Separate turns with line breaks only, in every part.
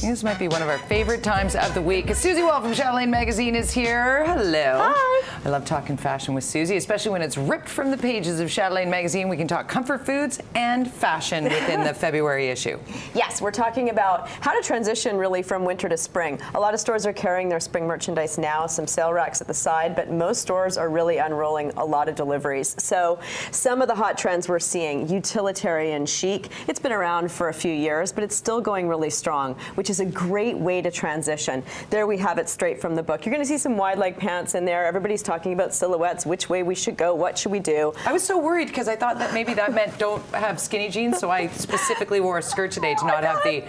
This might be one of our favorite times of the week. Susie Wall from Chatelaine magazine is here. Hello.
Hi.
I love talking fashion with Susie, especially when it's ripped from the pages of Chatelaine magazine. We can talk comfort foods and fashion within the February issue.
Yes, we're talking about how to transition really from winter to spring. A lot of stores are carrying their spring merchandise now, some sale racks at the side, but most stores are really unrolling a lot of deliveries. So some of the hot trends we're seeing, utilitarian chic. It's been around for a few years, but it's still going really strong, which is a great way to transition. There we have it straight from the book. You're going to see some wide leg pants in there. Everybody's talking about silhouettes, which way we should go, what should we do.
I was so worried because I thought that maybe that meant don't have skinny jeans, so I specifically wore a skirt today to not have the...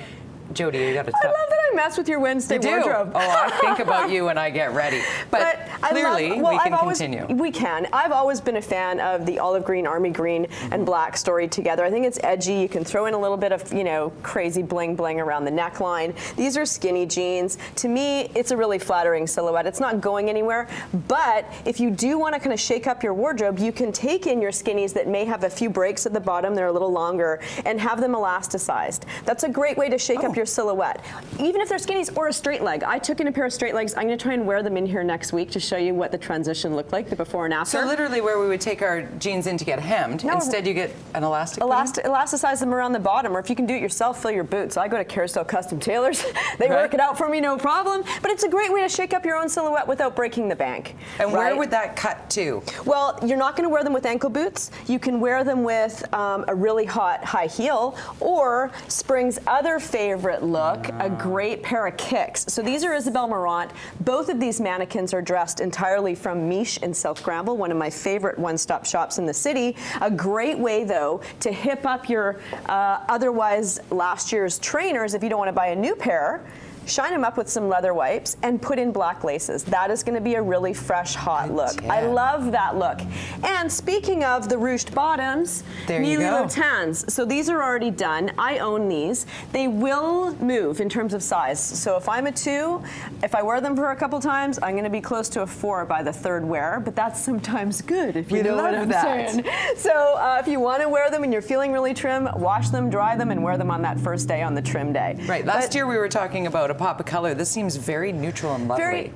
Jody, you gotta stop.
I love that I mess with your Wednesday wardrobe.
Oh, I think about you when I get ready. But clearly, we can continue.
We can. I've always been a fan of the olive green, army green, and black storied together. I think it's edgy. You can throw in a little bit of, you know, crazy bling bling around the neckline. These are skinny jeans. To me, it's a really flattering silhouette. It's not going anywhere, but if you do want to kind of shake up your wardrobe, you can take in your skinnies that may have a few breaks at the bottom, they're a little longer, and have them elasticized. That's a great way to shake up your silhouette. Even if they're skinnies or a straight leg. I took in a pair of straight legs. I'm going to try and wear them in here next week to show you what the transition looked like, the before and after.
So literally where we would take our jeans in to get hemmed, instead you get an elastic
elasticize them around the bottom, or if you can do it yourself, fill your boots. I go to Carousel Custom Tailors. They work it out for me, no problem. But it's a great way to shake up your own silhouette without breaking the bank.
And where would that cut to?
Well, you're not going to wear them with ankle boots. You can wear them with a really hot high heel, or spring's other favorite look, a great pair of kicks. So these are Isabel Marant. Both of these mannequins are dressed entirely from Miche in South Granville, one of my favorite one-stop shops in the city. A great way, though, to hip up your otherwise last year's trainers if you don't want to buy a new pair. Shine them up with some leather wipes and put in black laces. That is going to be a really fresh, hot look. I love that look. And speaking of the ruched bottoms, Louboutins. So these are already done. I own these. They will move in terms of size. So if I'm a 2, if I wear them for a couple times, I'm going to be close to a 4 by the third wear. But that's sometimes good, if you know what I'm saying. So if you want to wear them and you're feeling really trim, wash them, dry them, and wear them on that first day on the trim day.
Right. Last year we were talking about a pop of color. This seems very neutral and lovely.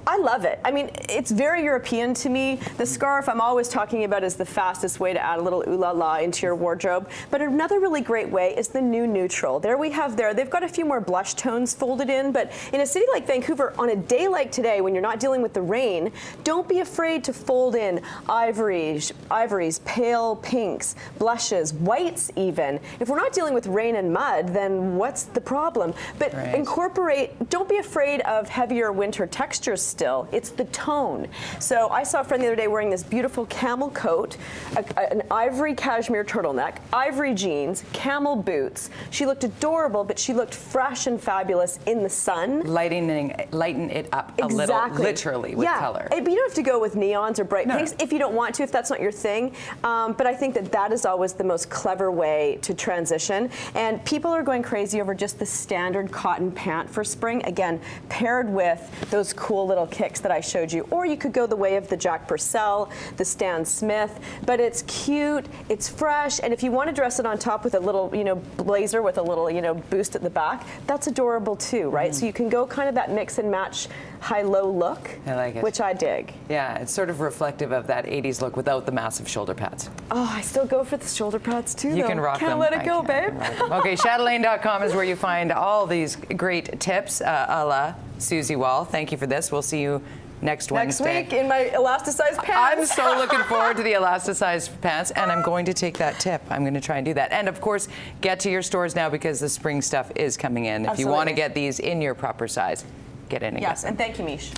I love it. I mean, it's very European to me. The scarf I'm always talking about is the fastest way to add a little ooh la la into your wardrobe. But another really great way is the new neutral. There we have they've got a few more blush tones folded in, but in a city like Vancouver, on a day like today, when you're not dealing with the rain, don't be afraid to fold in ivories, pale pinks, blushes, whites even. If we're not dealing with rain and mud, then what's the problem? But incorporate, don't be afraid of heavier winter textures still. It's the tone. So I saw a friend the other day wearing this beautiful camel coat, an ivory cashmere turtleneck, ivory jeans, camel boots. She looked adorable, but she looked fresh and fabulous in the sun. Lighten
it up a little, literally, with color.
You don't have to go with neons or bright pinks if you don't want to, if that's not your thing. But I think that is always the most clever way to transition. And people are going crazy over just the standard cotton pant for spring, again, paired with those cool little kicks that I showed you. Or you could go the way of the Jack Purcell, the Stan Smith, but it's cute, it's fresh, and if you want to dress it on top with a little, blazer with a little, boost at the back, that's adorable too, right? So you can go kind of that mix and match high-low look,
I like it.
Which I dig.
Yeah, it's sort of reflective of that 80s look without the massive shoulder pads.
Oh, I still go for the shoulder pads too,
You can rock them.
Can't let it go, babe.
Okay, Chatelaine.com is where you find all these great tips, a la Susie Wall. Thank you for this. We'll see you next Wednesday.
Next week in my elasticized pants.
I'm so looking forward to the elasticized pants, and I'm going to take that tip. I'm going to try and do that. And of course, get to your stores now because the spring stuff is coming in. If you want to get these in your proper size, get in and get them.
And thank you, Miche.